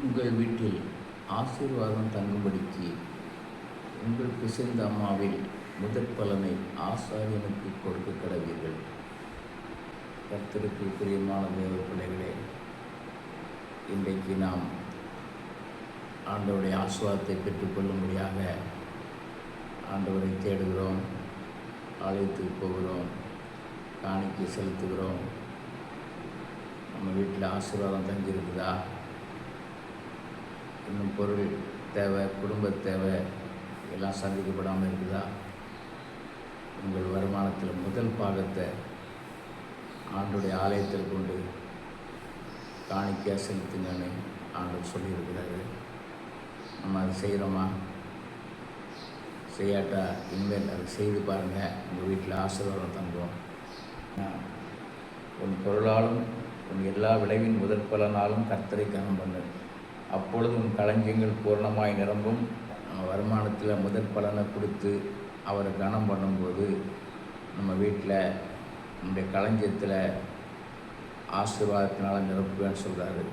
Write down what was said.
உங்கள் வீட்டில் ஆசீர்வாதம் தங்கும்படிக்கு உங்கள் பிசைந்த அம்மாவில் முதற் பலனை ஆசாரியனுக்கு கொடுக்க கடவீர்கள். கர்த்தருக்கு பிரியமான தேவ பிள்ளைகளே, இன்றைக்கு நாம் ஆண்டவருடைய ஆசீர்வாதத்தை பெற்றுக்கொள்ளும்படியாக ஆண்டவரை தேடுகிறோம், ஆலயத்துக்கு போகிறோம், காணிக்கை செலுத்துகிறோம். நம்ம வீட்டில் ஆசீர்வாதம் தங்கியிருக்குதா? இன்னும் பொருள் தேவை, குடும்ப தேவை எல்லாம் சந்திக்கப்படாமல் இருக்குதா? உங்கள் வருமானத்தில் முதல் பாகத்தை ஆண்டோடைய ஆலயத்தில் கொண்டு காணிக்கையாக செலுத்துங்கன்னு ஆண்டவர் சொல்லியிருக்கிறாரு. நம்ம அதை செய்கிறோமா? செய்யாட்டா இனிமேல் அதை செய்து பாருங்கள். உங்கள் வீட்டில் ஆசீர்வாதம் தங்குவோம். உன் பொருளாலும் உன் எல்லா விளைவின் முதற் பலனாலும் கர்த்தரை கனம் பண்ணு, அப்பொழுது உன் களஞ்சியங்கள் பூர்ணமாய் நிரம்பும். நம்ம வருமானத்தில் முதற் பலனை கொடுத்து அவரை கனம் பண்ணும்போது நம்ம வீட்டில் நம்முடைய களஞ்சியத்தில் ஆசீர்வாதத்தினால் நிரப்புவேன்னு சொல்கிறாரு.